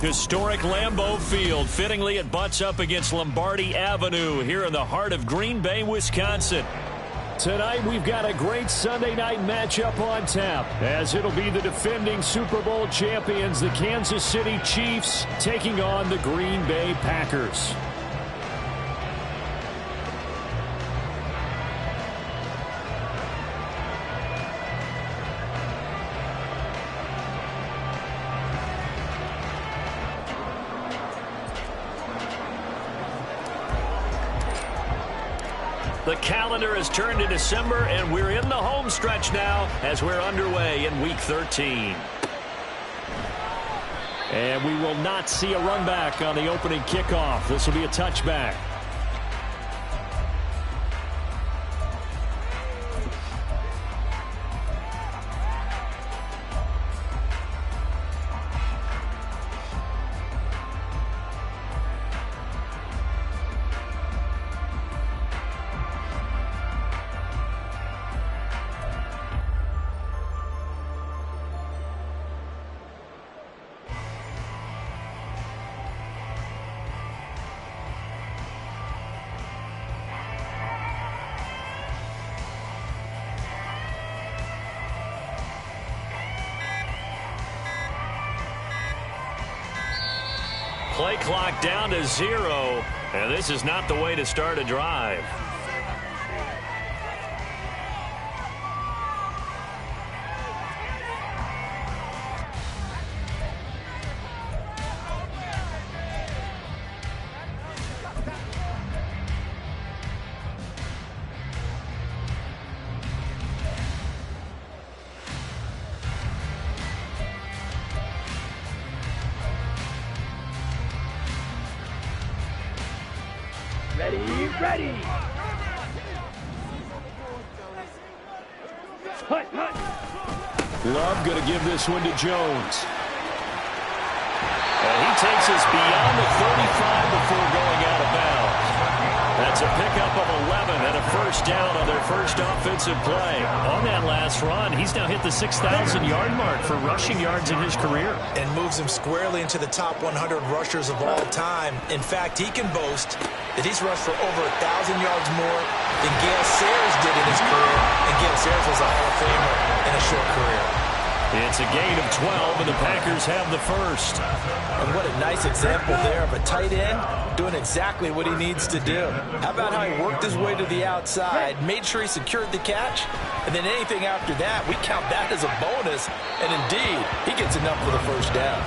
Historic Lambeau Field. Fittingly, it butts up against Lombardi Avenue here in the heart of Green Bay, Wisconsin. Tonight, we've got a great Sunday night matchup on tap, as it'll be the defending Super Bowl champions, the Kansas City Chiefs, taking on the Green Bay Packers. The calendar has turned to December, and we're in the home stretch now as we're underway in Week 13. And we will not see a run back on the opening kickoff. This will be a touchback. Play clock down to 0, and this is not the way to start a drive. Ready. Love going to give this one to Jones. And he takes us beyond the 35 before going out of bounds. That's a pickup of 11 and a first down on their first offensive play. On that last run, he's now hit the 6,000-yard mark for rushing yards in his career. And moves him squarely into the top 100 rushers of all time. In fact, he can boast that he's rushed for over 1,000 yards more than Gale Sayers did in his career. And Gale Sayers was a Hall of Famer in a short career. It's a gain of 12, and the Packers have the first. And what a nice example there of a tight end doing exactly what he needs to do. How about how he worked his way to the outside, made sure he secured the catch, and then anything after that, we count that as a bonus. And indeed, he gets enough for the first down.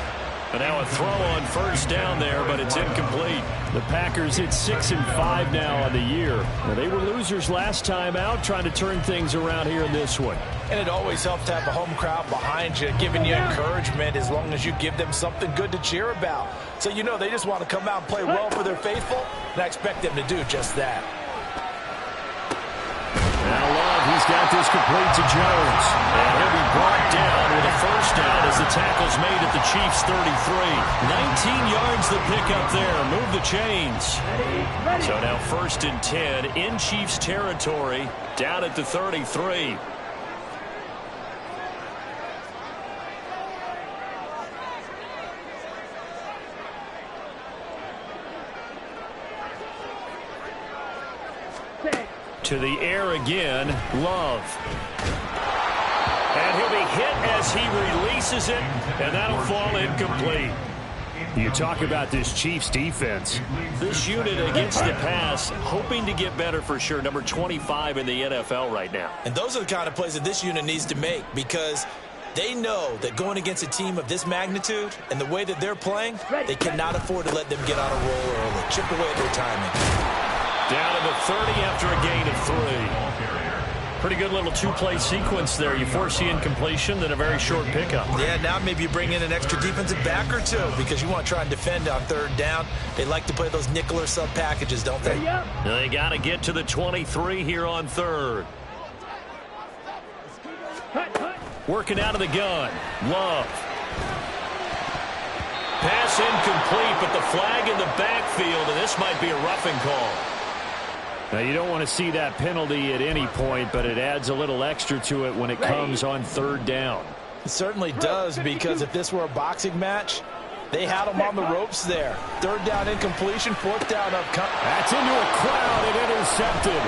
And now a throw on first down there, but it's incomplete. The Packers hit 6-5 now on the year. Now, they were losers last time out, trying to turn things around here in this one. And it always helps to have a home crowd behind you, giving you encouragement as long as you give them something good to cheer about. So you know they just want to come out and play well for their faithful, and I expect them to do just that. Now Love, he's got this complete to Jones. And he'll be brought down with a first down as the tackle's made at the Chiefs' 33. 19 yards the pickup there. Move the chains. So now 1st and 10 in Chiefs territory, down at the 33. To the air again, Love. And he'll be hit as he releases it, and that'll fall incomplete. You talk about this Chiefs defense. This unit against the pass, hoping to get better for sure. Number 25 in the NFL right now. And those are the kind of plays that this unit needs to make, because they know that going against a team of this magnitude and the way that they're playing, they cannot afford to let them get on a roll early. Chip away at their timing. Down to the 30 after a gain of 3. Pretty good little two-play sequence there. You force the incompletion, then a very short pickup. Yeah, now maybe you bring in an extra defensive back or two because you want to try and defend on 3rd down. They like to play those nickel or sub packages, don't they? They got to get to the 23 here on 3rd. Working out of the gun. Love. Pass incomplete, but the flag in the backfield, and this might be a roughing call. Now, you don't want to see that penalty at any point, but it adds a little extra to it when it comes on 3rd down. It certainly does, because if this were a boxing match, They had him on the ropes there. Third down incompletion, fourth down upcoming. That's into a crowd and intercepted.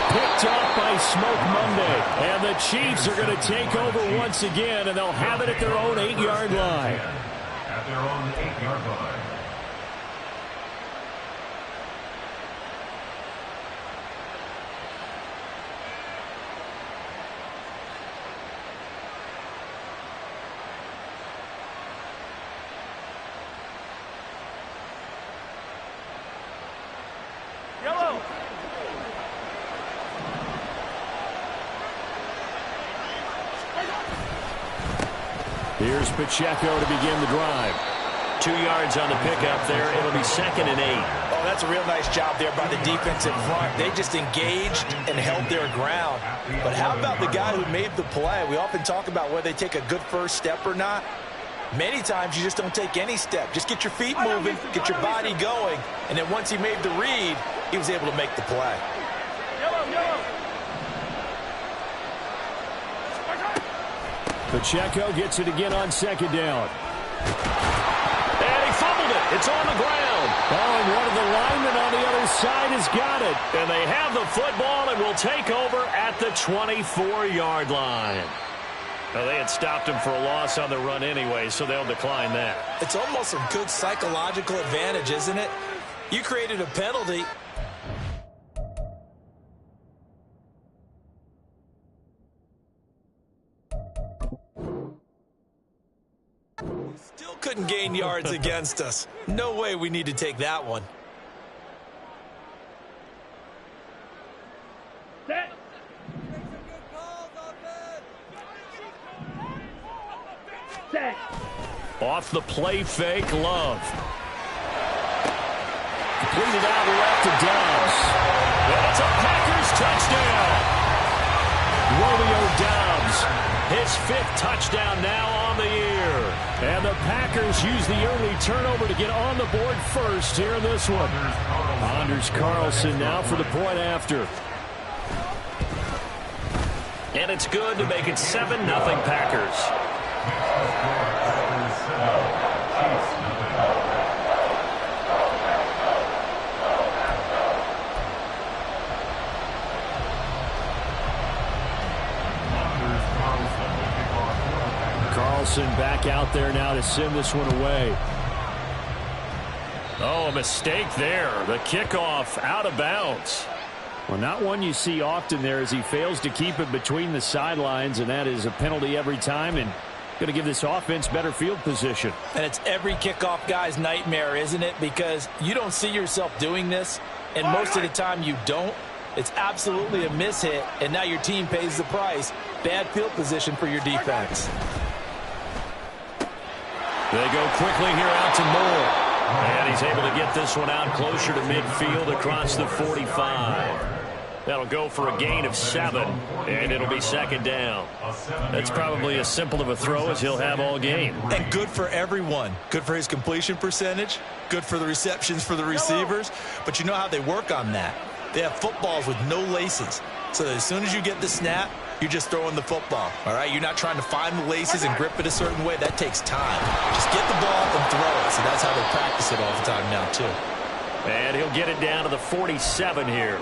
Picked off by Smoke Monday. And the Chiefs are going to take over once again, and they'll have it at their own 8-yard line. At their own 8-yard line. Here's Pacheco to begin the drive. 2 yards on the pickup there. It'll be 2nd and 8. Oh, that's a real nice job there by the defensive front. They just engaged and held their ground. But how about the guy who made the play? We often talk about whether they take a good first step or not. Many times you just don't take any step. Just get your feet moving, get your body going, and then once he made the read, he was able to make the play. Pacheco gets it again on 2nd down. And he fumbled it. It's on the ground. Oh, and one of the linemen on the other side has got it. And they have the football and will take over at the 24-yard line. Well, they had stopped him for a loss on the run anyway, so they'll decline that. It's almost a good psychological advantage, isn't it? You created a penalty. Still couldn't gain yards against us. No way we need to take that one. Set. Set. Off the play fake, Love. Completed out left to Dobbs. It's a Packers touchdown. Romeo Dobbs, his 5th touchdown now on the year. And the Packers use the early turnover to get on the board first here in this one. Anders Carlson now for the point after. And it's good to make it 7-0 Packers. Carlson back out there now to send this one away. Oh, a mistake there. The kickoff out of bounds. Well, not one you see often there as he fails to keep it between the sidelines, and that is a penalty every time and going to give this offense better field position. And it's every kickoff guy's nightmare, isn't it? Because you don't see yourself doing this, and most of the time you don't. It's absolutely a mishit, and now your team pays the price. Bad field position for your defense. They go quickly here out to Moore. And he's able to get this one out closer to midfield across the 45. That'll go for a gain of 7, and it'll be 2nd down. That's probably as simple of a throw as he'll have all game. And good for everyone. Good for his completion percentage. Good for the receptions for the receivers. But you know how they work on that. They have footballs with no laces. So that as soon as you get the snap, you're just throwing the football, all right? You're not trying to find the laces and grip it a certain way. That takes time. Just get the ball and throw it. So that's how they practice it all the time now, too. And he'll get it down to the 47 here.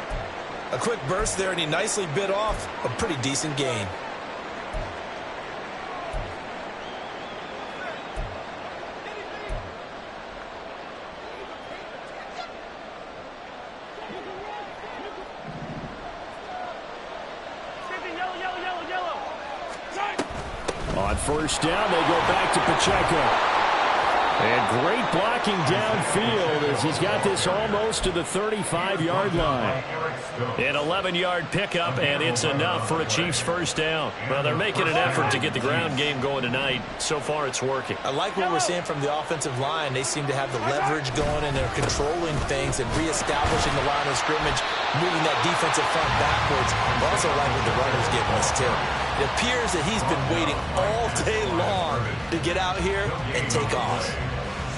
A quick burst there, and he nicely bit off a pretty decent gain. On 1st down, they go back to Pacheco. And great blocking downfield as he's got this almost to the 35-yard line. An 11-yard pickup, and it's enough for a Chiefs 1st down. Well, they're making an effort to get the ground game going tonight. So far, it's working. I like what we're seeing from the offensive line. They seem to have the leverage going, and they're controlling things and reestablishing the line of scrimmage, moving that defensive front backwards. I also like what the runner's giving us, too. It appears that he's been waiting all day long to get out here and take off.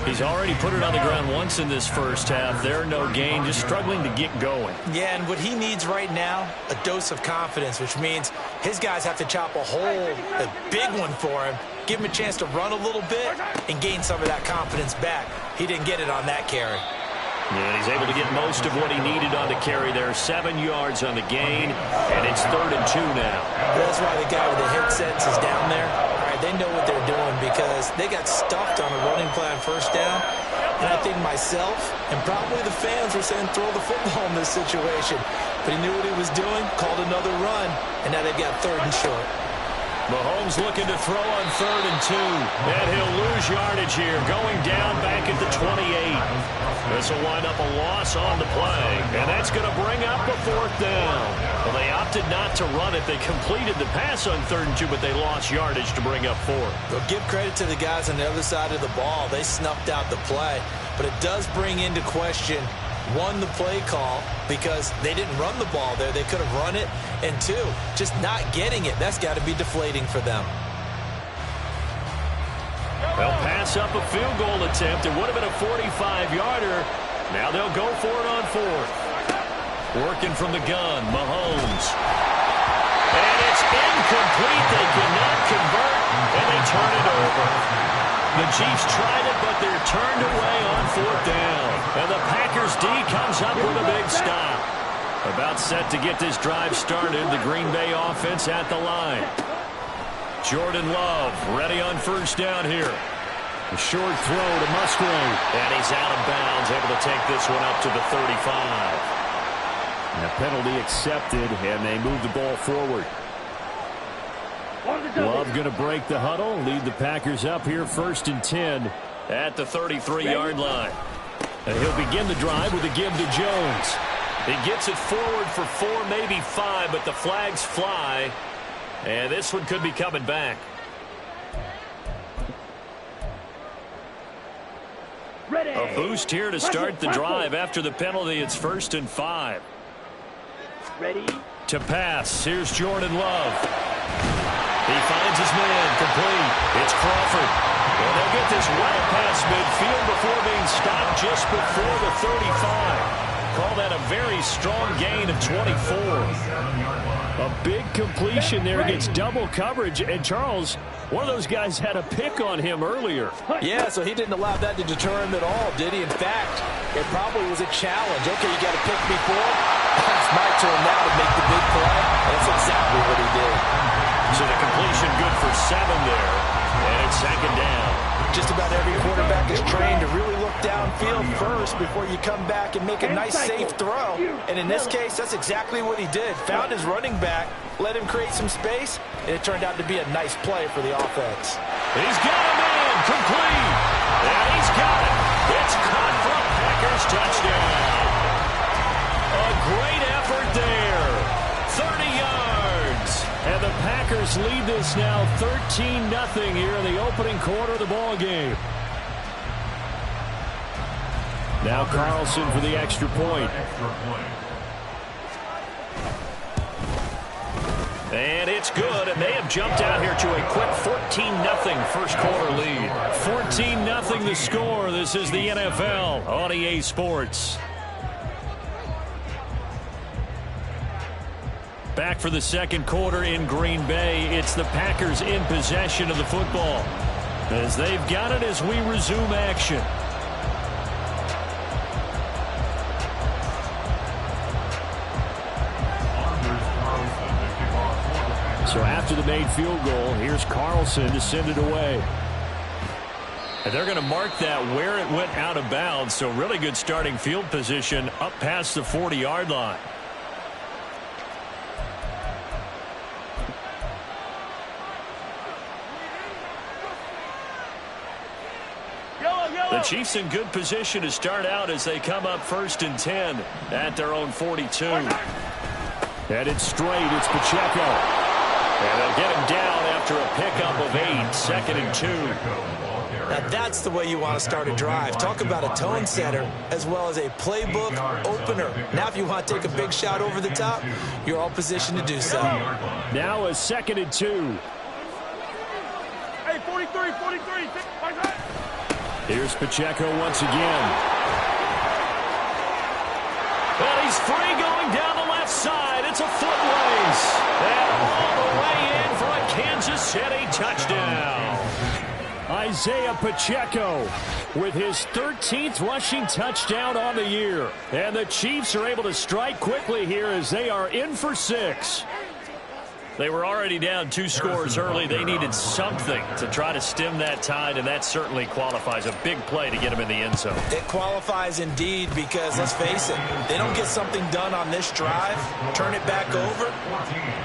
He's already put it on the ground once in this first half. There, no gain, just struggling to get going. Yeah, and what he needs right now, a dose of confidence, which means his guys have to chop a hole, a big one for him, give him a chance to run a little bit and gain some of that confidence back. He didn't get it on that carry. Yeah, he's able to get most of what he needed on the carry there. 7 yards on the gain, and it's 3rd and 2 now. That's why the guy with the headsets is down there. All right, they know what they're doing because they got stuffed on a running play on first down. And I think myself and probably the fans were saying throw the football in this situation. But he knew what he was doing, called another run, and now they've got 3rd and short. Mahomes looking to throw on 3rd and 2. And he'll lose yardage here, going down back at the 28. This will wind up a loss on the play, and that's going to bring up a 4th down. Well, they opted not to run it. They completed the pass on 3rd and 2, but they lost yardage to bring up 4th. Well, give credit to the guys on the other side of the ball. They snuffed out the play, but it does bring into question, 1, the play call, because they didn't run the ball there. They could have run it, and 2, just not getting it. That's got to be deflating for them. They'll pass up a field goal attempt. It would have been a 45-yarder. Now they'll go for it on 4th. Working from the gun, Mahomes. And it's incomplete. They cannot convert, and they turn it over. The Chiefs tried it, but they're turned away on 4th down. And the Packers D comes up with a big stop. About set to get this drive started, the Green Bay offense at the line. Jordan Love ready on 1st down here. A short throw to Musgrave. And he's out of bounds, able to take this one up to the 35. And a penalty accepted, and they move the ball forward. Love going to break the huddle, lead the Packers up here 1st and 10 at the 33-yard line. And he'll begin the drive with a give to Jones. He gets it forward for 4, maybe 5, but the flags fly. And this one could be coming back. A boost here to start the drive after the penalty. It's 1st and 5. Ready? To pass. Here's Jordan Love. He finds his man complete. It's Crawford. And they'll get this well past midfield before being stopped just before the 35. Call that a very strong gain of 24. A big completion there against double coverage. And Charles, one of those guys had a pick on him earlier. Yeah, so he didn't allow that to deter him at all, did he? In fact, it probably was a challenge. Okay, you got to pick me for it. It's my turn now to make the big play. That's exactly what he did. So the completion good for 7 there. And it's 2nd down. Just about every quarterback is trained to really look downfield first before you come back and make a nice, safe throw. And in this case, that's exactly what he did. Found his running back, let him create some space, and it turned out to be a nice play for the offense. He's got a man complete. And he's got it. It's caught for a Packers touchdown. A great effort there. 30 yards. And the Packers lead this now 13-0 here in the opening quarter of the ball game. Now Carlson for the extra point. And it's good, and they have jumped out here to a quick 14-0 first quarter lead. 14-0 the score. This is the NFL on EA Sports. Back for the 2nd quarter in Green Bay. It's the Packers in possession of the football as they've got it as we resume action. So after the made field goal, here's Carlson to send it away. And they're going to mark that where it went out of bounds. So really good starting field position up past the 40-yard line. The Chiefs in good position to start out as they come up 1st and 10 at their own 42. Headed straight, it's Pacheco. And they'll get him down after a pickup of 8, 2nd and 2. Now that's the way you want to start a drive. Talk about a tone setter as well as a playbook opener. Now if you want to take a big shot over the top, you're all positioned to do so. Now a 2nd and 2. Hey, 43, 43. Here's Pacheco once again. And he's free going down the left side. It's a foot race. And all the way in for a Kansas City touchdown. Isaiah Pacheco with his 13th rushing touchdown on the year. And the Chiefs are able to strike quickly here as they are in for 6. They were already down 2 scores early. They needed something to try to stem that tide, and that certainly qualifies. A big play to get them in the end zone. It qualifies indeed because, let's face it, they don't get something done on this drive, turn it back over,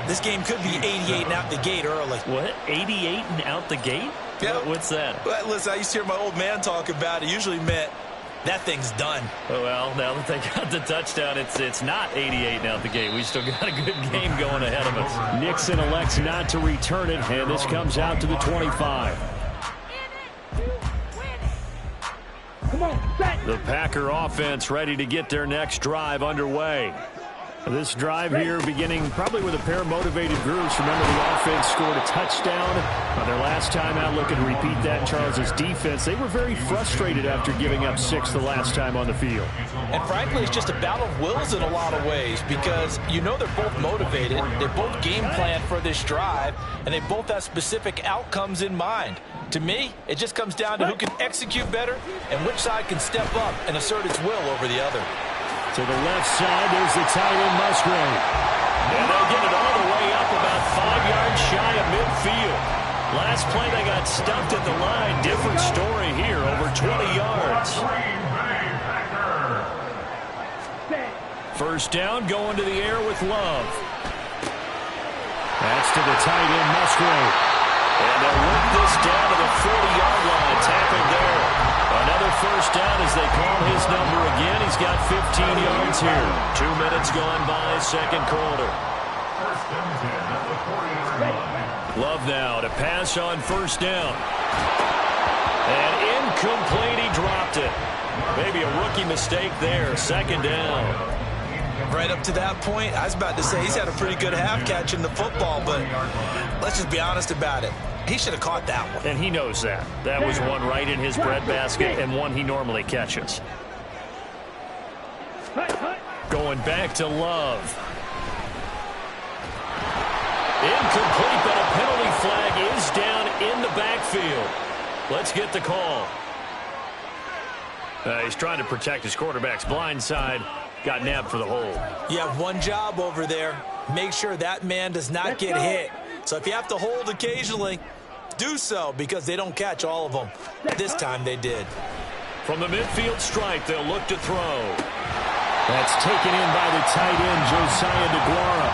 this game could be 88 and out the gate early. What? 88 and out the gate? Yep. What's that? Well, listen, I used to hear my old man talk about it. It usually meant that thing's done. Oh, well, now that they got the touchdown, it's not 88 and out the gate. We still got a good game going ahead of us. Nixon elects not to return it, and this comes out to the 25. Come on, set. The Packer offense ready to get their next drive underway. This drive here beginning probably with a pair of motivated groups. Remember, the offense scored a touchdown on their last time out. Looking to repeat that in Charles' defense. They were very frustrated after giving up 6 the last time on the field. And frankly, it's just a battle of wills in a lot of ways because you know they're both motivated. They both game plan for this drive, and they both have specific outcomes in mind. To me, it just comes down to who can execute better and which side can step up and assert its will over the other. To the left side, there's the tight end Musgrave. And they'll get it all the way up about 5 yards shy of midfield. Last play, they got stumped at the line. Different story here, over 20 yards. First down, going to the air with Love. That's to the tight end Musgrave. And they'll work this down to the 40-yard line. Tackled there. Another first down as they call his number again. He's got 15 yards here. 2 minutes gone by, second quarter. Love now to pass on first down. And incomplete, he dropped it. Maybe a rookie mistake there, second down. Right up to that point, I was about to say he's had a pretty good half catching the football, but let's just be honest about it. He should have caught that one. And he knows that. That was one right in his breadbasket and one he normally catches. Going back to Love. Incomplete, but a penalty flag is down in the backfield. Let's get the call. He's trying to protect his quarterback's blind side. Got nabbed for the hold. You have one job over there. Make sure that man does not get hit. So if you have to hold occasionally, do so because they don't catch all of them. This time they did. From the midfield stripe, they'll look to throw. That's taken in by the tight end, Josiah DeGuara.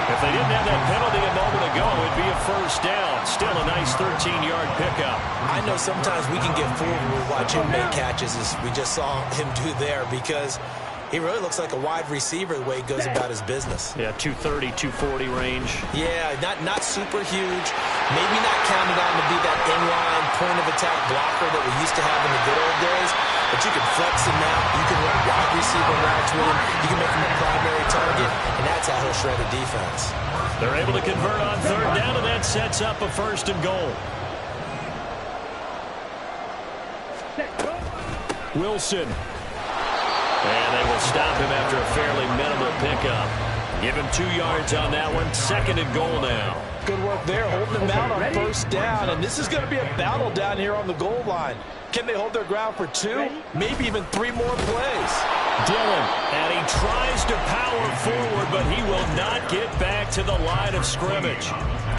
If they didn't have that penalty a moment ago, it'd be a first down. Still a nice 13-yard pickup. I know sometimes we can get fooled when we watch him make catches, as we just saw him do there, because he really looks like a wide receiver the way he goes about his business. Yeah, 230, 240 range. Yeah, not super huge. Maybe not counted on to be that inline point-of-attack blocker that we used to have in the good old days. But you can flex him out. You can run wide receiver routes with him. You can make him a primary target, and that's how he'll shred a defense. They're able to convert on third down, and that sets up a first and goal. Wilson. And they will stop him after a fairly minimal pickup. Give him 2 yards on that one. Second and goal now. Good work there, holding them out on first down. And this is going to be a battle down here on the goal line. Can they hold their ground for 2, maybe even 3 more plays? Dillon, and he tries to power forward, but he will not get back to the line of scrimmage.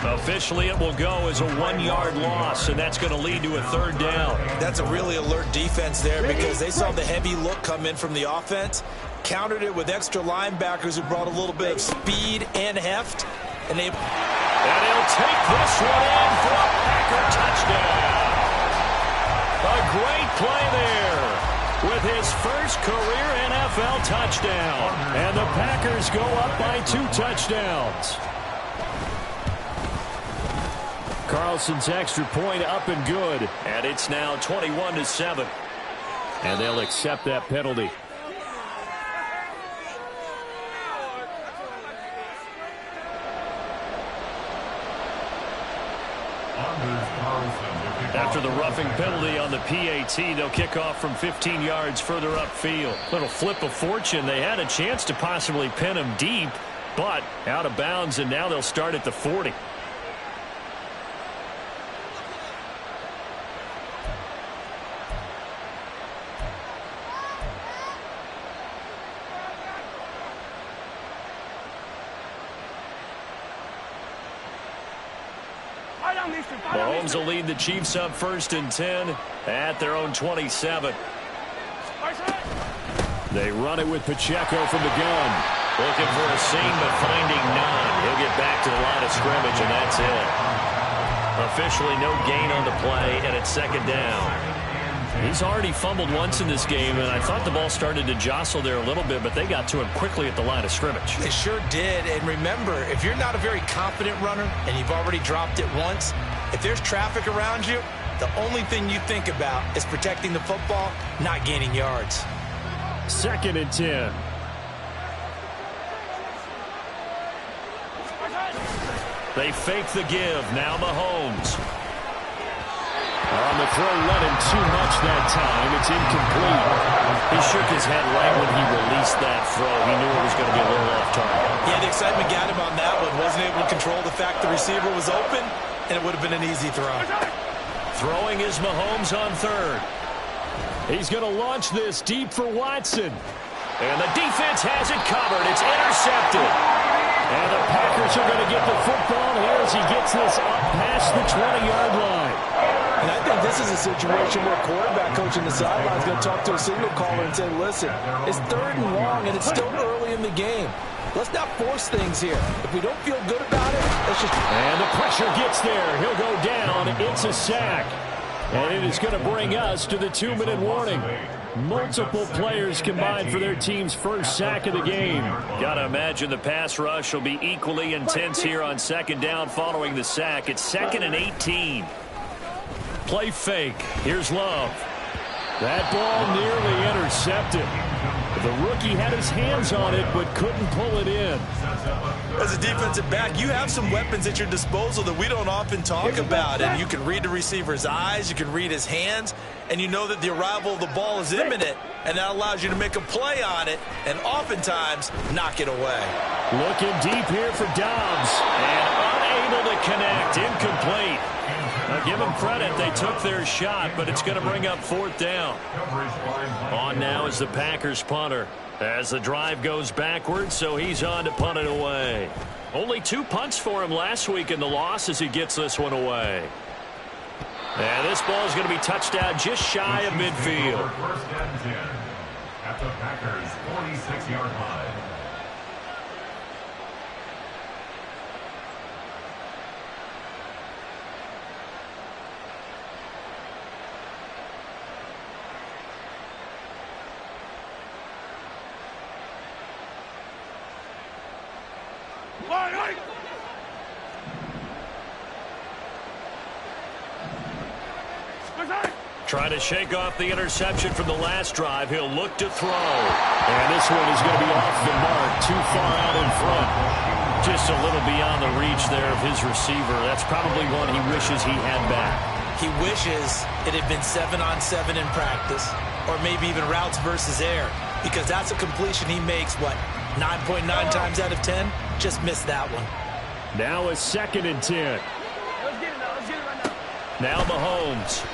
Officially, it will go as a 1-yard loss, and that's going to lead to a third down. That's a really alert defense there because they saw the heavy look come in from the offense, countered it with extra linebackers who brought a little bit of speed and heft, and he'll take this one in for a Packer touchdown. A great play there with his first career NFL touchdown. And the Packers go up by 2 touchdowns. Carlson's extra point up and good. And it's now 21-7. And they'll accept that penalty. After the roughing penalty on the PAT, they'll kick off from 15 yards further upfield. Little flip of fortune. They had a chance to possibly pin him deep, but out of bounds, and now they'll start at the 40. Mahomes will lead the Chiefs up 1st and 10 at their own 27. They run it with Pacheco from the gun. Looking for a seam, but finding none. He'll get back to the line of scrimmage, and that's it. Officially no gain on the play, and it's 2nd down. He's already fumbled once in this game, and I thought the ball started to jostle there a little bit, but they got to him quickly at the line of scrimmage. They sure did, and remember, if you're not a very confident runner and you've already dropped it once, if there's traffic around you, the only thing you think about is protecting the football, not gaining yards. 2nd and 10. They fake the give. Now Mahomes. On the throw, let him too much that time. It's incomplete. He shook his head right when he released that throw. He knew it was going to be a little off target. Yeah, the excitement got him on that one. Wasn't able to control the fact the receiver was open, and it would have been an easy throw. Throwing is Mahomes on 3rd. He's going to launch this deep for Watson. And the defense has it covered. It's intercepted. And the Packers are going to get the football here as he gets this up past the 20-yard line. And I think this is a situation where quarterback coach in the sideline is going to talk to a signal caller and say, listen, it's 3rd and long, and it's still early in the game. Let's not force things here. If we don't feel good about it, let's just... And the pressure gets there. He'll go down. It's a sack. And it is going to bring us to the 2-minute warning. Multiple players combined for their team's first sack of the game. Got to imagine the pass rush will be equally intense here on 2nd down following the sack. It's 2nd and 18. Play fake. Here's Love. That ball nearly intercepted. The rookie had his hands on it but couldn't pull it in. As a defensive back, you have some weapons at your disposal that we don't often talk about. And you can read the receiver's eyes, you can read his hands, and you know that the arrival of the ball is imminent, and that allows you to make a play on it and oftentimes knock it away. Looking deep here for Dobbs, and unable to connect. Incomplete. Now give them credit. They took their shot, but it's going to bring up 4th down. On now is the Packers punter. As the drive goes backwards, so he's on to punt it away. Only 2 punts for him last week in the loss as he gets this one away. And this ball is going to be touched out just shy of midfield. 1st and 10 at the Packers' 46-yard line. Trying to shake off the interception from the last drive. He'll look to throw. And this one is going to be off the mark, too far out in front. Just a little beyond the reach there of his receiver. That's probably one he wishes he had back. He wishes it had been 7-on-7 in practice, or maybe even routes versus air, because that's a completion he makes, 9.9 times out of 10? Just missed that one. Now a 2nd and 10. Let's get it now. Let's get it right now. Now Mahomes.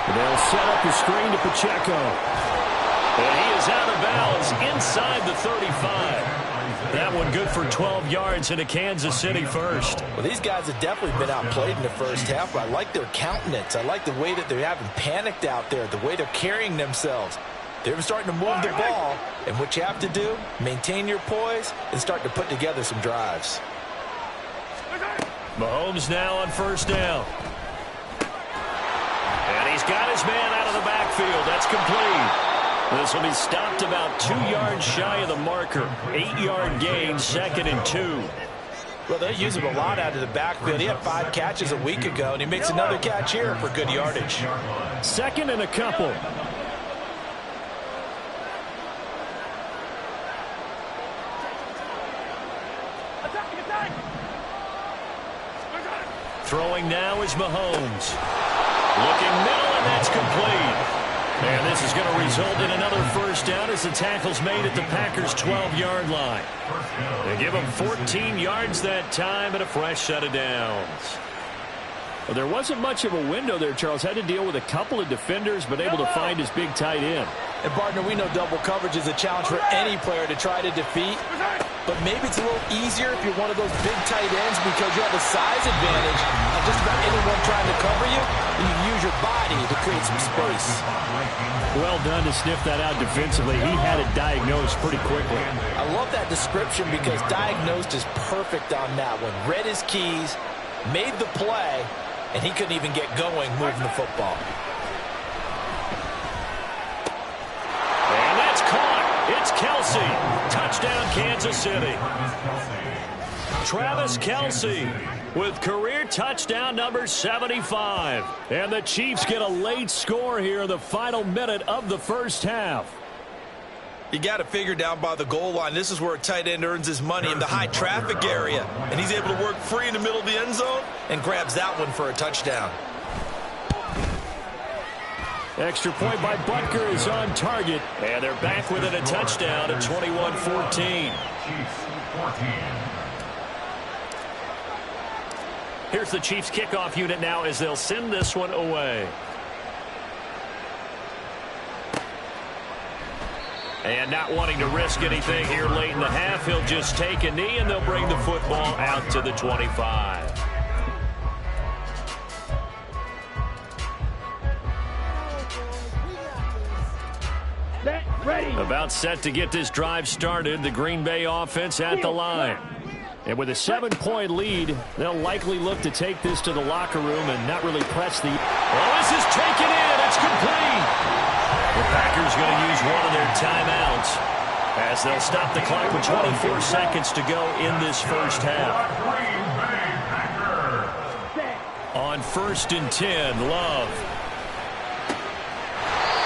They'll set up the screen to Pacheco. And he is out of bounds inside the 35. That one good for 12 yards into Kansas City first. Well, these guys have definitely been outplayed in the first half, but I like their countenance. I like the way that they haven't panicked out there, the way they're carrying themselves. They're starting to move the ball, and what you have to do, maintain your poise and start to put together some drives. Mahomes now on 1st down. And he's got his man out of the backfield. That's complete. This will be stopped about 2 yards shy of the marker. 8-yard gain, 2nd and 2. Well, they use him a lot out of the backfield. He had 5 catches a week ago, and he makes another catch here for good yardage. 2nd and a couple. Throwing now is Mahomes. Looking middle, and that's complete. And this is going to result in another first down as the tackle's made at the Packers' 12-yard line. They give him 14 yards that time and a fresh set of downs. Well, there wasn't much of a window there, Charles. Had to deal with a couple of defenders, but able to find his big tight end. And, partner, we know double coverage is a challenge for any player to try to defeat. But maybe it's a little easier if you're one of those big tight ends because you have a size advantage on just about anyone trying to cover you. And you use your body to create some space. Well done to sniff that out defensively. He had it diagnosed pretty quickly. I love that description because diagnosed is perfect on that one. Read his keys, made the play, and he couldn't even get going moving the football. And that's caught. It's Kelsey. Touchdown, Kansas City. Travis Kelsey with career touchdown number 75. And the Chiefs get a late score here in the final minute of the first half. You got it figured down by the goal line. This is where a tight end earns his money, in the high traffic area. And he's able to work free in the middle of the end zone and grabs that one for a touchdown. Extra point by Butker is on target. And they're back within a touchdown at 21-14. Here's the Chiefs kickoff unit now as they'll send this one away. And not wanting to risk anything here late in the half, he'll just take a knee and they'll bring the football out to the 25. About set to get this drive started, the Green Bay offense at the line. And with a 7-point lead, they'll likely look to take this to the locker room and not really press the... Oh, this is taken in. It's complete. The Packers going to use one of their timeouts as they'll stop the clock with 24 seconds to go in this first half. On 1st and 10, Love.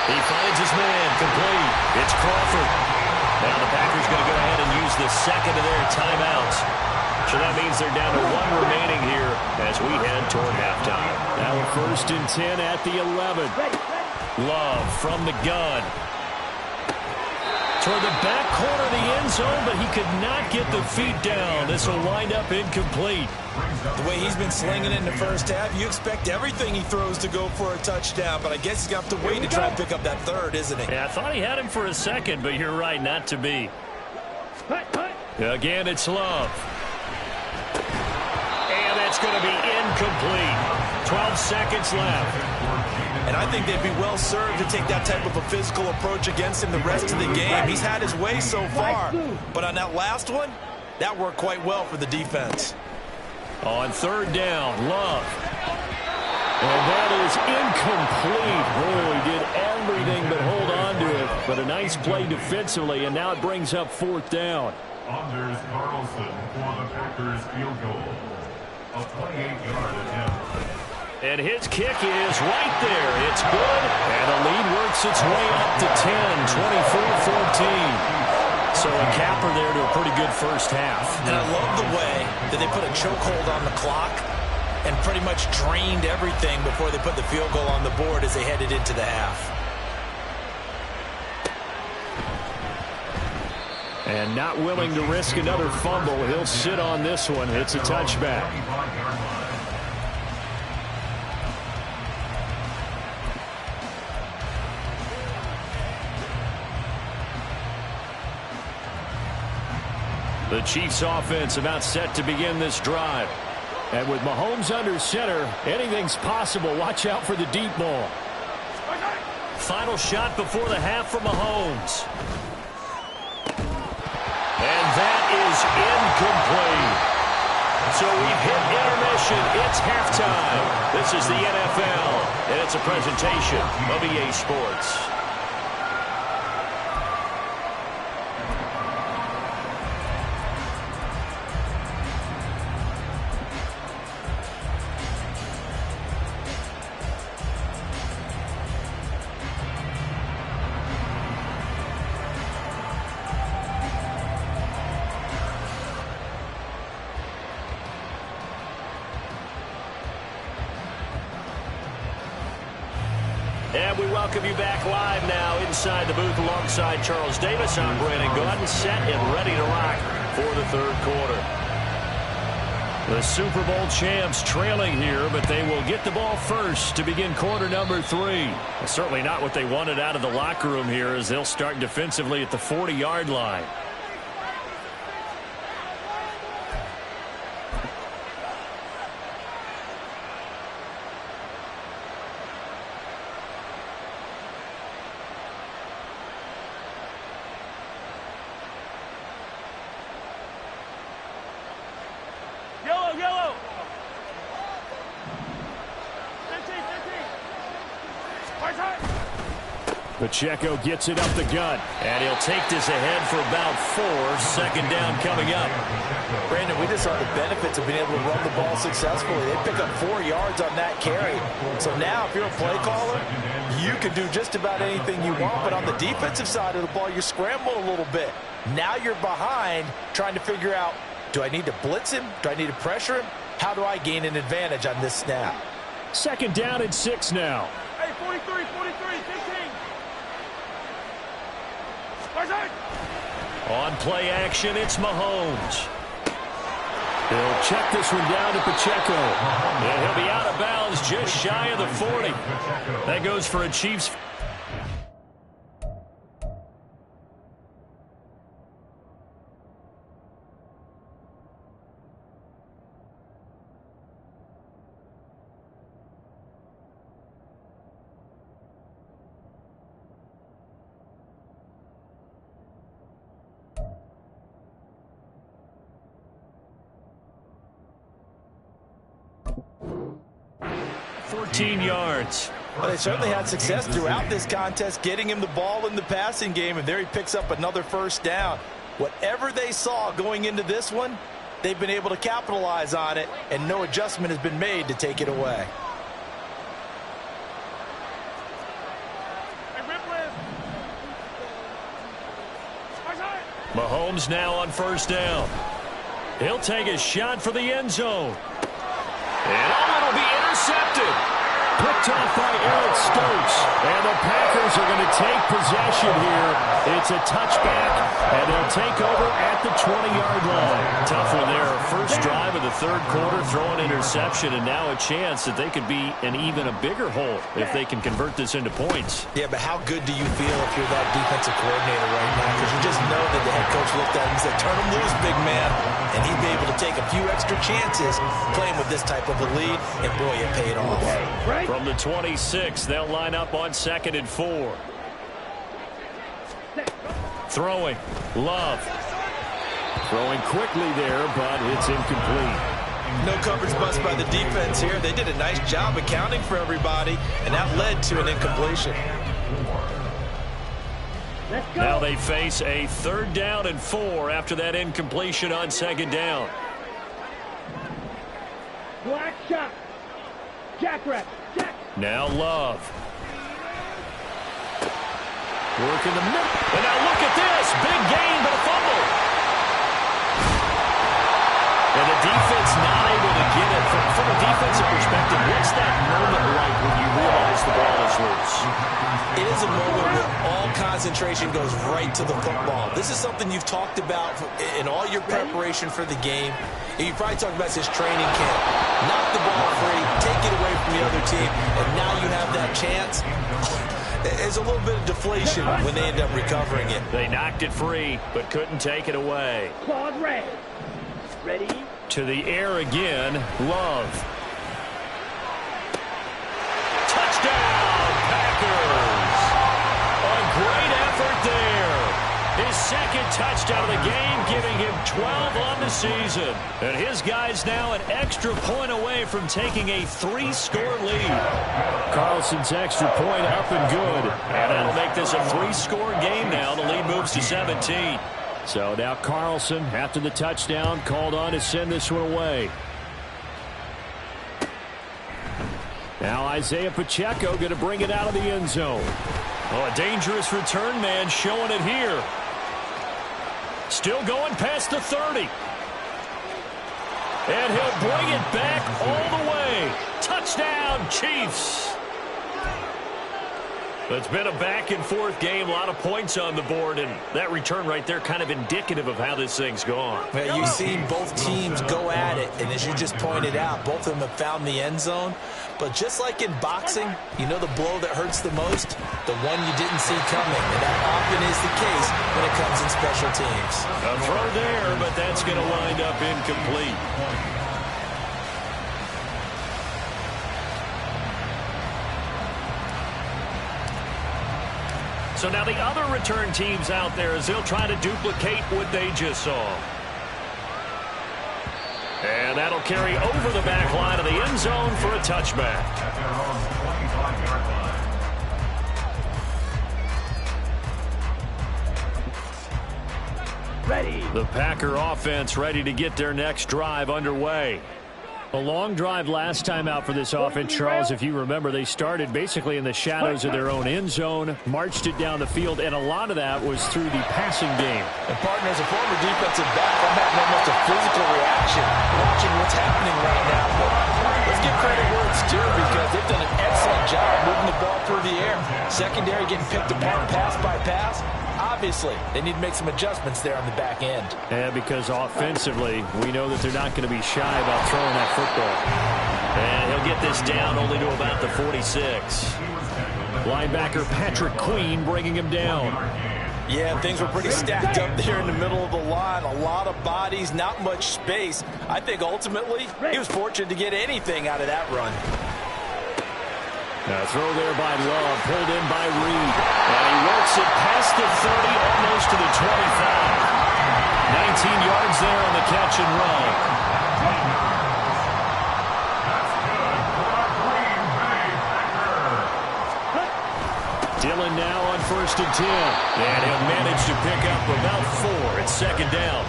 He finds his man, complete. It's Crawford. Now the Packers going to go ahead and use the second of their timeouts. So that means they're down to one remaining here as we head toward halftime. Now a 1st and 10 at the 11. Love from the gun. Toward the back corner of the end zone, but he could not get the feet down. This will wind up incomplete. The way he's been slinging it in the first half, you expect everything he throws to go for a touchdown, but I guess he's going to have to wait to try and pick up that third, isn't he? Yeah, I thought he had him for a second, but you're right, not to be. Again, it's Love. And that's going to be incomplete. 12 seconds left. And I think they'd be well served to take that type of a physical approach against him the rest of the game. He's had his way so far, but on that last one, that worked quite well for the defense. On 3rd down, Love. And that is incomplete. Oh, he did everything but hold on to it. But a nice play defensively, and now it brings up 4th down. Anders Carlson for the Packers field goal. A 28-yard attempt. And his kick is right there. It's good. And the lead works its way up to 10, 24-14. So a capper there to a pretty good first half. And I love the way that they put a chokehold on the clock and pretty much drained everything before they put the field goal on the board as they headed into the half. And not willing to risk another fumble. He'll sit on this one. It's a touchback. The Chiefs offense about set to begin this drive. And with Mahomes under center, anything's possible. Watch out for the deep ball. Final shot before the half for Mahomes. And that is incomplete. So we've hit intermission. It's halftime. This is the NFL, and it's a presentation of EA Sports. we welcome you back live now inside the booth alongside Charles Davis. I'm Brandon Gaudin, set and ready to rock for the third quarter. The Super Bowl champs trailing here, but they will get the ball first to begin quarter number 3. Certainly not what they wanted out of the locker room here, as they'll start defensively at the 40-yard line. Yellow. 15. Pacheco gets it up the gut, and he'll take this ahead for about 4. Second down coming up. Brandon, we just saw the benefits of being able to run the ball successfully. They pick up 4 yards on that carry. So now, if you're a play caller, you can do just about anything you want. But on the defensive side of the ball, you scramble a little bit. Now you're behind, trying to figure out, do I need to blitz him? Do I need to pressure him? How do I gain an advantage on this snap? Second down and 6 now. Hey, 43, 15. On play action, it's Mahomes. He'll check this one down to Pacheco. And he'll be out of bounds just shy of the 40. That goes for a Chiefs. Yards. Well, they certainly had success throughout this contest, getting him the ball in the passing game, and there he picks up another first down. Whatever they saw going into this one, they've been able to capitalize on it, and no adjustment has been made to take it away. Mahomes now on first down. He'll take a shot for the end zone. And it'll be intercepted. Picked off by Eric Stokes. And the Packers are going to take possession here. It's a touchback, and they'll take over at the 20-yard line. Tough one there. First drive of the third quarter, throw an interception, and now a chance that they could be in even a bigger hole if they can convert this into points. Yeah, but how good do you feel if you're that defensive coordinator right now? Because you just know that the head coach looked at him and said, turn him loose, big man. And he'd be able to take a few extra chances playing with this type of a lead, and boy, it paid off. From the 26, they'll line up on 2nd and 4. Throwing. Love. Throwing quickly there, but it's incomplete. No coverage bust by the defense here. They did a nice job accounting for everybody, and that led to an incompletion. Now they face a 3rd down and 4 after that incompletion on 2nd down. Black shot. Jackrabbit. Now Love. Work in the middle. And now look at this. Big gain, but a fumble. And the defense not able to get it. From a defensive perspective, what's that moment like when you realize the ball is loose? It is a moment where all concentration goes right to the football. This is something you've talked about in all your preparation for the game. And you probably talked about this training camp. Knock the ball free, take it away from the other team, and now you have that chance. There's a little bit of deflation when they end up recovering it. They knocked it free, but couldn't take it away. Claude Ray. Ready? To the air again, Love. Touchdown, Packers! A great effort there. His second touchdown of the game, giving him 12 on the season. And his guys now an extra point away from taking a 3-score lead. Carlson's extra point up and good. And that'll make this a 3-score game now. The lead moves to 17. So now Carlson, after the touchdown, called on to send this one away. Now Isaiah Pacheco going to bring it out of the end zone. Oh, a dangerous return man showing it here. Still going past the 30. And he'll bring it back all the way. Touchdown, Chiefs. It's been a back-and-forth game, a lot of points on the board, and that return right there kind of indicative of how this thing's gone. Well, you've seen both teams go at it, and as you just pointed out, both of them have found the end zone. But just like in boxing, you know the blow that hurts the most? The one you didn't see coming, and that often is the case when it comes in special teams. A throw there, but that's going to wind up incomplete. So now the other return teams out there as they'll try to duplicate what they just saw. And that'll carry over the back line of the end zone for a touchback. Ready. The Packer offense ready to get their next drive underway. A long drive last time out for this offense, Charles. If you remember, they started basically in the shadows of their own end zone, marched it down the field, and a lot of that was through the passing game. And, partner, as a former defensive back, I'm having almost a physical reaction watching what's happening right now. But let's give credit where it's due because they've done an excellent job moving the ball through the air. Secondary getting picked apart pass by pass. Obviously, they need to make some adjustments there on the back end. Yeah, because offensively, we know that they're not going to be shy about throwing that football. And he'll get this down only to about the 46. Linebacker Patrick Queen bringing him down. Yeah, things were pretty stacked up there in the middle of the line. A lot of bodies, not much space. I think ultimately he was fortunate to get anything out of that run. A throw there by Love, pulled in by Reed. And he works it past the 30, almost to the 25. 19 yards there on the catch and run. Dillon now on 1st and 10. And he'll manage to pick up about 4 at 2nd down.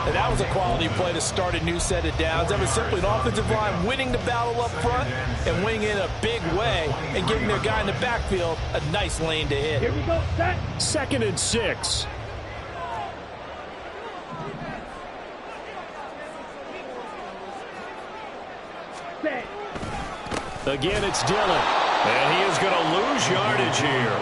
And that was a quality play to start a new set of downs. That was simply an offensive line winning the battle up front and winning in a big way and giving their guy in the backfield a nice lane to hit. Here we go. Set. 2nd and 6. Set. Again, it's Dillon. And he is going to lose yardage here.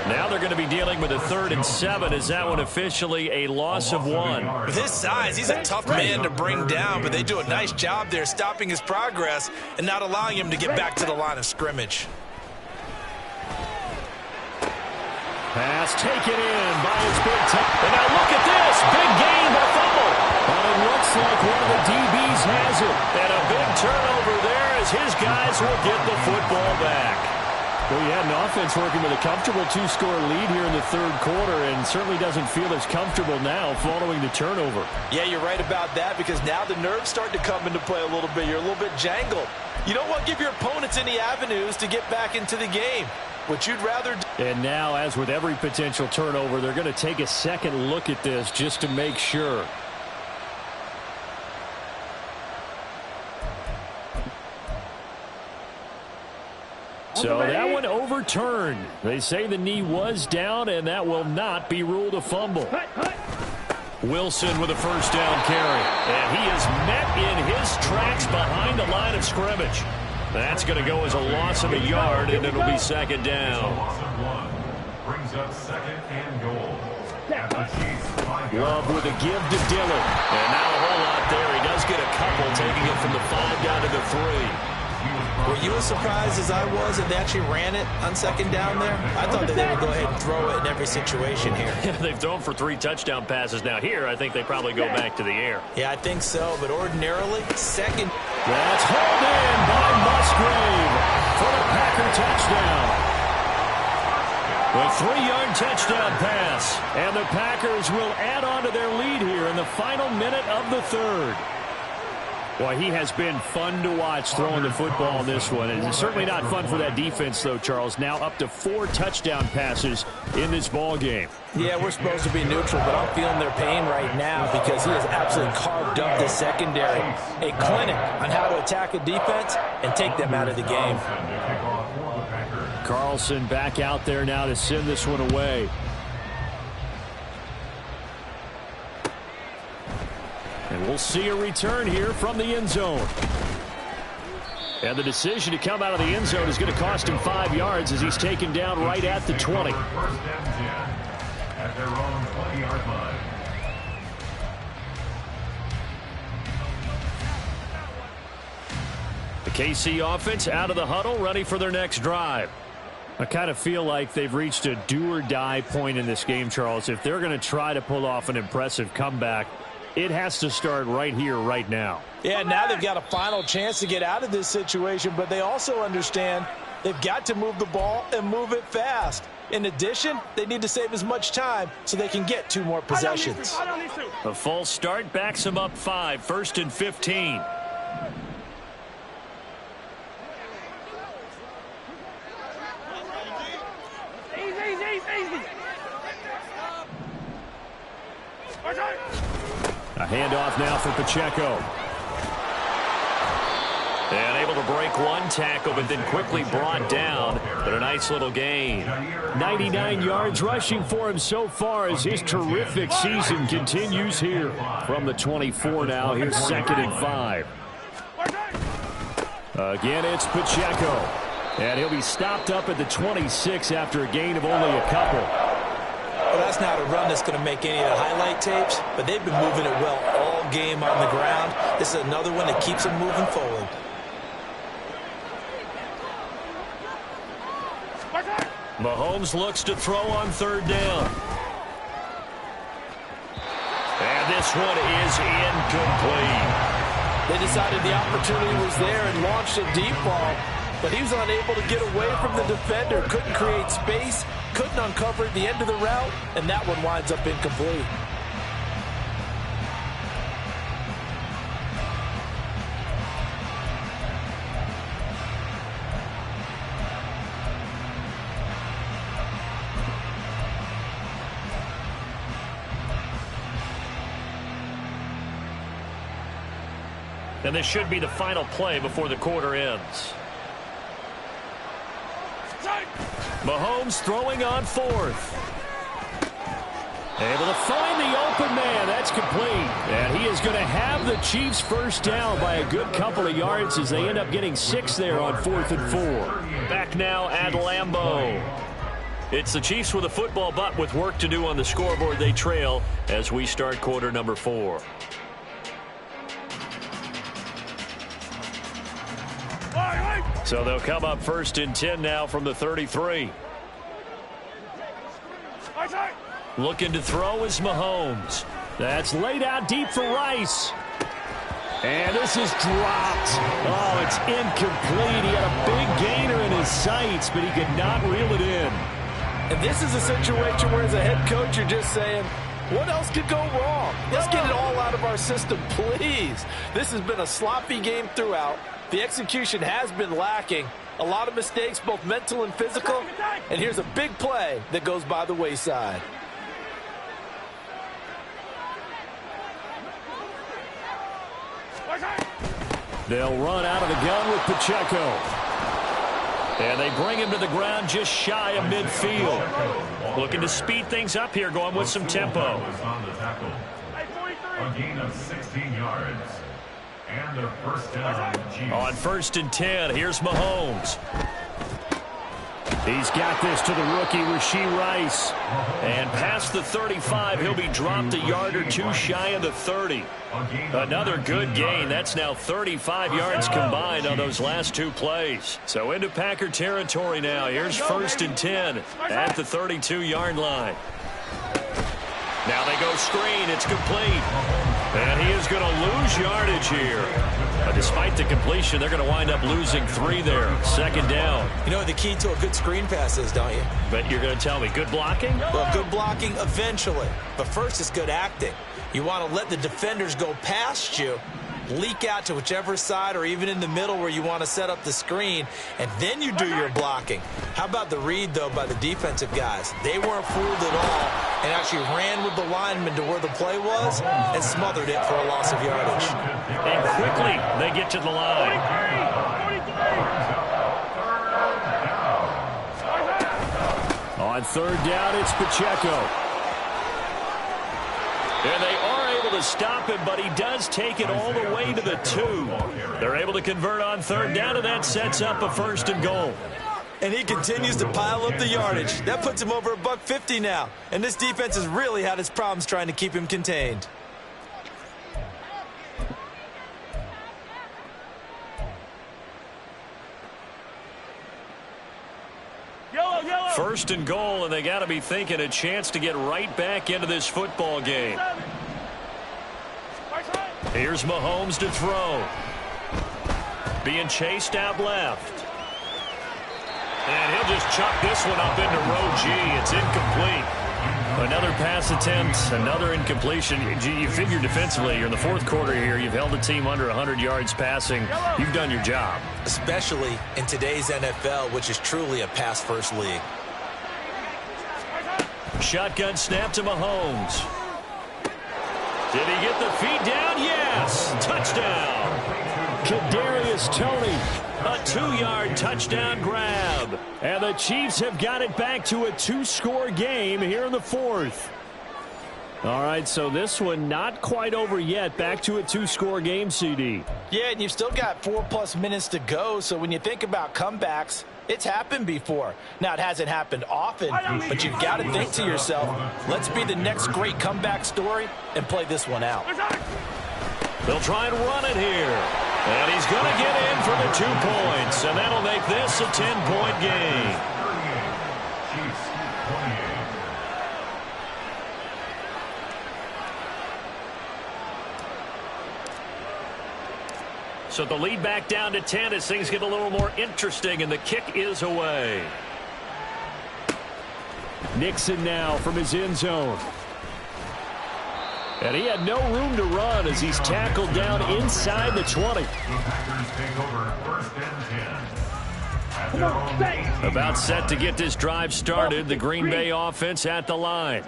Now they're going to be dealing with a 3rd and 7. Is that one officially a loss of 1? With his size, he's a tough man to bring down, but they do a nice job there stopping his progress and not allowing him to get back to the line of scrimmage. Pass taken in by his big time. And now look at this. Big gain, but fumble. And it looks like one of the DBs has it. And a big turnover there as his guys will get the football back. Well, you had an offense working with a comfortable 2-score lead here in the 3rd quarter and certainly doesn't feel as comfortable now following the turnover. Yeah, you're right about that because now the nerves start to come into play a little bit. You're a little bit jangled. You don't want to give your opponents any avenues to get back into the game. What you'd rather do. And now, as with every potential turnover, they're going to take a second look at this just to make sure. So that one overturned. They say the knee was down, and that will not be ruled a fumble. Wilson with a 1st down carry. And he is met in his tracks behind the line of scrimmage. That's going to go as a loss of a yard, and it'll be 2nd down. Loss of 1 brings up 2nd and goal. At the Chiefs 5-yard Love with a give to Dillon. And not a whole lot there. He does get a couple, taking it from the 5 down to the 3. Were you as surprised as I was that they actually ran it on 2nd down there? I thought that they would go ahead and throw it in every situation here. Yeah, they've thrown for 3 touchdown passes. Now here, I think they probably go back to the air. Yeah, I think so, but ordinarily, 2nd. That's hauled in by Musgrave for the Packer touchdown. A 3-yard touchdown pass. And the Packers will add on to their lead here in the final minute of the 3rd. Boy, he has been fun to watch throwing the football in this one. And it's certainly not fun for that defense, though, Charles. Now up to 4 touchdown passes in this ball game. Yeah, we're supposed to be neutral, but I'm feeling their pain right now because he has absolutely carved up the secondary. A clinic on how to attack a defense and take them out of the game. Carlson back out there now to send this one away. And we'll see a return here from the end zone. And the decision to come out of the end zone is going to cost him 5 yards as he's taken down right at the 20. First and 10 at their own 20-yard line. The KC offense out of the huddle, ready for their next drive. I kind of feel like they've reached a do-or-die point in this game, Charles. If they're going to try to pull off an impressive comeback, it has to start right here, right now. Yeah, now they've got a final chance to get out of this situation, but they also understand they've got to move the ball and move it fast. In addition, they need to save as much time so they can get 2 more possessions. A false start backs them up 5, 1st and 15. A handoff now for Pacheco. And able to break 1 tackle, but then quickly brought down. But a nice little gain. 99 yards rushing for him so far as his terrific season continues here. From the 24 now, here's 2nd and 5. Again, it's Pacheco. And he'll be stopped up at the 26 after a gain of only a couple. Well, that's not a run that's going to make any of the highlight tapes, but they've been moving it well all game on the ground. This is another one that keeps them moving forward. Mahomes looks to throw on 3rd down. And this one is incomplete. They decided the opportunity was there and launched a deep ball, but he was unable to get away from the defender, couldn't create space, couldn't uncover at the end of the route, and that one winds up incomplete. And this should be the final play before the quarter ends. Mahomes throwing on 4th. Able to find the open man. That's complete. And he is going to have the Chiefs first down by a good couple of yards as they end up getting 6 there on 4th and 4. Back now at Lambeau. It's the Chiefs with a football, but with work to do on the scoreboard, they trail as we start quarter number 4. So they'll come up 1st and 10 now from the 33. Looking to throw is Mahomes. That's laid out deep for Rice. And this is dropped. Oh, it's incomplete. He had a big gainer in his sights, but he could not reel it in. And this is a situation where as a head coach, you're just saying, what else could go wrong? Let's get it all out of our system, please. This has been a sloppy game throughout. The execution has been lacking. A lot of mistakes, both mental and physical. And here's a big play that goes by the wayside. They'll run out of the gun with Pacheco. And they bring him to the ground just shy of midfield. Looking to speed things up here, going with some tempo. A gain of 16 yards. And a first down. On 1st and 10, here's Mahomes. He's got this to the rookie, Rashee Rice. And past the 35, he'll be dropped a yard or 2 shy of the 30. Another good gain. That's now 35 yards combined on those last 2 plays. So into Packer territory now. Here's 1st and 10 at the 32-yard line. Now they go screen. It's complete. And he is going to lose yardage here. But despite the completion, they're going to wind up losing 3 there. 2nd down. You know what the key to a good screen pass is, don't you? But you're going to tell me, good blocking? Well, good blocking eventually. But first, it's good acting. You want to let the defenders go past you, leak out to whichever side or even in the middle where you want to set up the screen, and then you do your blocking. How about the read, though, by the defensive guys? They weren't fooled at all and actually ran with the lineman to where the play was and smothered it for a loss of yardage. And quickly, they get to the line. On 3rd down, it's Pacheco. And they are able to stop him, but he does take it all the way to the 2. They're able to convert on third down, and that sets up a 1st and goal. And he continues to pile up the yardage. That puts him over $150 now. And this defense has really had its problems trying to keep him contained. Yellow, yellow. 1st and goal, and they got to be thinking a chance to get right back into this football game. Here's Mahomes to throw. Being chased out left. And he'll just chuck this one up into row G. It's incomplete. Another pass attempt, another incompletion. You figure defensively, you're in the 4th quarter here. You've held the team under 100 yards passing. You've done your job. Especially in today's NFL, which is truly a pass-first league. Shotgun snap to Mahomes. Did he get the feet down? Yes. Touchdown. Kadarius Toney. A 2-yard touchdown grab. And the Chiefs have got it back to a 2-score game here in the 4th. All right, so this one not quite over yet. Back to a 2-score game, CD. Yeah, and you've still got 4+ minutes to go. So when you think about comebacks, it's happened before. Now, it hasn't happened often, but you've got to think to yourself, let's be the next great comeback story and play this one out. They'll try and run it here. And he's going to get in for the 2 points. And that'll make this a 10-point game. So the lead back down to 10 as things get a little more interesting, and the kick is away. Nixon now from his end zone. And he had no room to run as he's tackled down inside the 20. About set to get this drive started. The Green Bay offense at the line.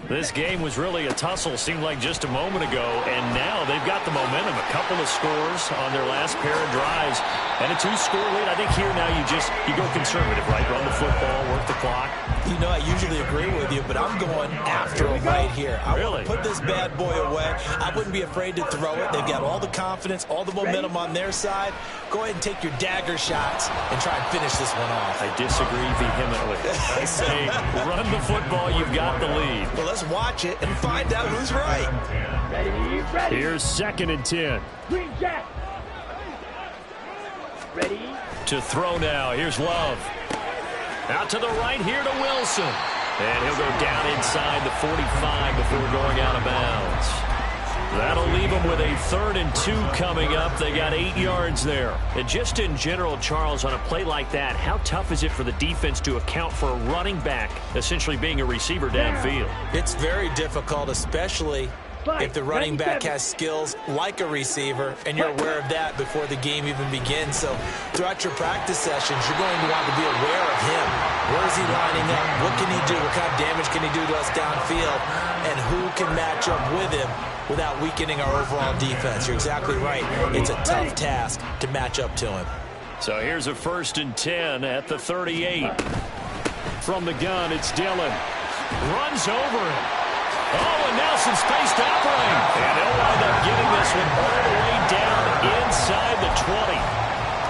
This game was really a tussle, seemed like just a moment ago, and now they've got the momentum. A couple of scores on their last pair of drives, and a 2-score lead. I think here now you go conservative, right? Run the football, work the clock. You know, I usually agree with you, but I'm going after him right here. I want to put this bad boy away. I wouldn't be afraid to throw it. They've got all the confidence, all the momentum on their side. Go ahead and take your dagger shots and try and finish this one off. I disagree vehemently. I say run the football, you've got the lead. Well, let's watch it and find out who's right. Ready. Here's 2nd and 10. Green Jack. Ready. To throw now. Here's Love. Out to the right here to Wilson. And he'll go down inside the 45 before going out of bounds. That'll leave them with a 3rd and 2 coming up. They got 8 yards there. And just in general, Charles, on a play like that, how tough is it for the defense to account for a running back essentially being a receiver downfield? It's very difficult, especially if the running back has skills like a receiver, and you're aware of that before the game even begins. So throughout your practice sessions, you're going to want to be aware of him. Where is he lining up? What can he do? What kind of damage can he do to us downfield? And who can match up with him without weakening our overall defense? You're exactly right. It's a tough task to match up to him. So here's a 1st and 10 at the 38. From the gun, it's Dillon. Runs over it. Oh, and Nelson's spaced operate. And they'll wind up getting this one all the way down inside the 20.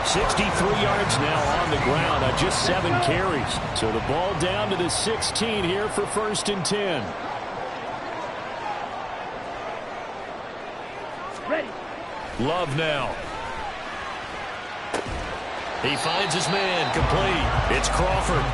63 yards now on the ground on just 7 carries. So the ball down to the 16 here for 1st and 10. Ready. Love now. He finds his man, complete. It's Crawford.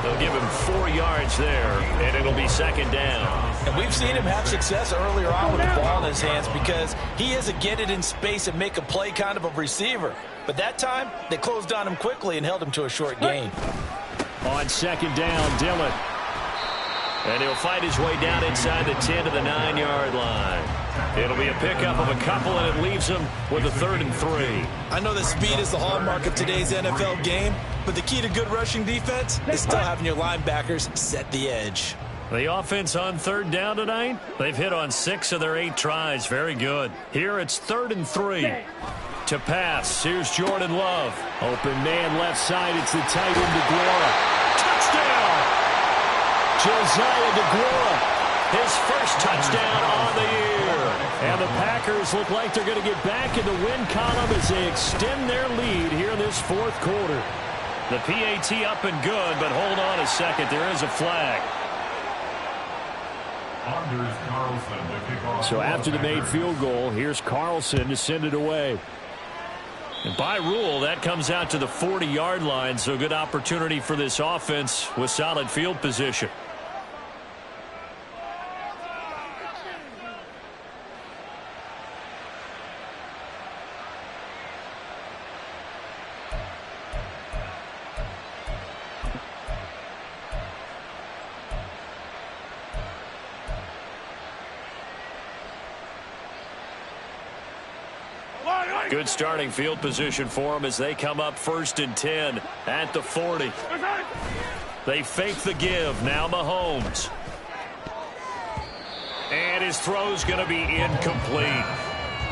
They'll give him 4 yards there, and it'll be 2nd down. And we've seen him have success earlier on with the ball in his hands because he is a get it in space and make a play kind of a receiver. But that time, they closed on him quickly and held him to a short gain. On 2nd down, Dillon. And he'll fight his way down inside the 10 to the 9-yard line. It'll be a pickup of a couple, and it leaves him with a 3rd and 3. I know that speed is the hallmark of today's NFL game, but the key to good rushing defense is still having your linebackers set the edge. The offense on 3rd down tonight, they've hit on 6 of their 8 tries. Very good. Here it's 3rd and 3. To pass, here's Jordan Love. Open man left side, it's the tight end DeGuara. Touchdown! Josiah DeGuara. his first touchdown on the year. And the Packers look like they're going to get back in the win column as they extend their lead here in this fourth quarter. The PAT up and good, but hold on a second. There is a flag. So after the made field goal, here's Carlson to send it away. And by rule, that comes out to the 40-yard line, so good opportunity for this offense with solid field position. Good starting field position for them as they come up 1st and 10 at the 40. They fake the give. Now Mahomes. And his throw's going to be incomplete.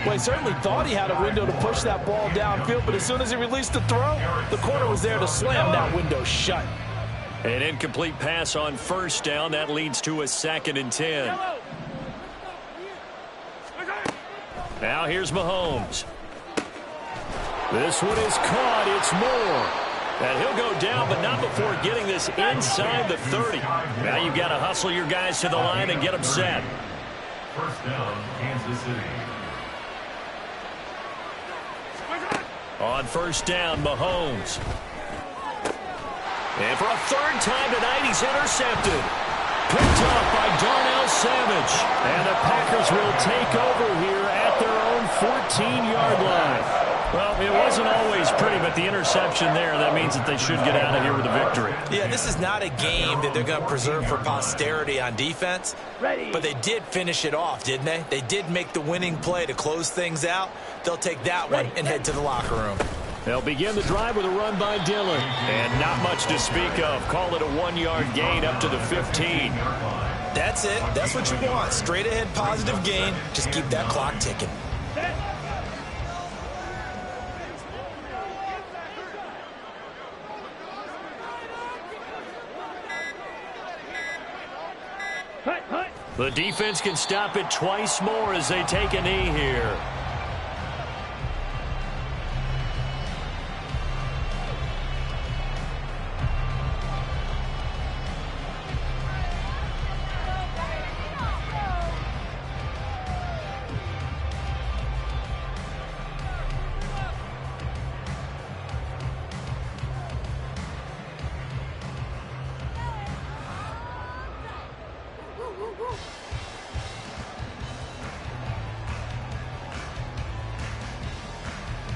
Well, he certainly thought he had a window to push that ball downfield, but as soon as he released the throw, the corner was there to slam that window shut. An incomplete pass on 1st down. That leads to a 2nd and 10. Now here's Mahomes. This one is caught. It's Moore. And he'll go down, but not before getting this inside the 30. Now you've got to hustle your guys to the line and get them set. First down, Kansas City. On 1st down, Mahomes. And for a 3rd time tonight, he's intercepted. Picked up by Darnell Savage. And the Packers will take over here at their own 14-yard line. Well, it wasn't always pretty, but the interception there, that means that they should get out of here with a victory. Yeah, this is not a game that they're going to preserve for posterity on defense. But they did finish it off, didn't they? They did make the winning play to close things out. They'll take that one and head to the locker room. They'll begin the drive with a run by Dillon. And not much to speak of. Call it a 1-yard gain up to the 15. That's it. That's what you want. Straight ahead positive gain. Just keep that clock ticking. The defense can stop it twice more as they take a knee here.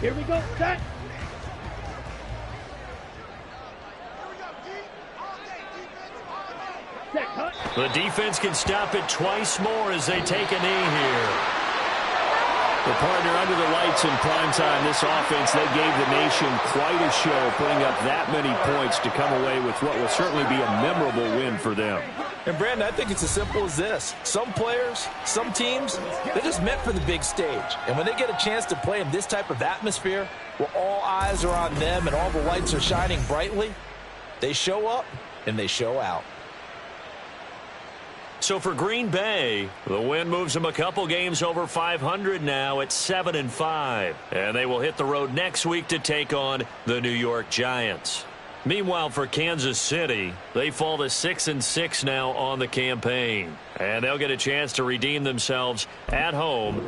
Here we go. Set. The defense can stop it twice more as they take a knee here. The partner under the lights in prime time, this offense, they gave the nation quite a show, putting up that many points to come away with what will certainly be a memorable win for them. And, Brandon, I think it's as simple as this. Some players, some teams, they're just meant for the big stage. And when they get a chance to play in this type of atmosphere where all eyes are on them and all the lights are shining brightly, they show up and they show out. So for Green Bay, the win moves them a couple games over 500 now at 7-5. And they will hit the road next week to take on the New York Giants. Meanwhile, for Kansas City, they fall to 6-6 now on the campaign. And they'll get a chance to redeem themselves at home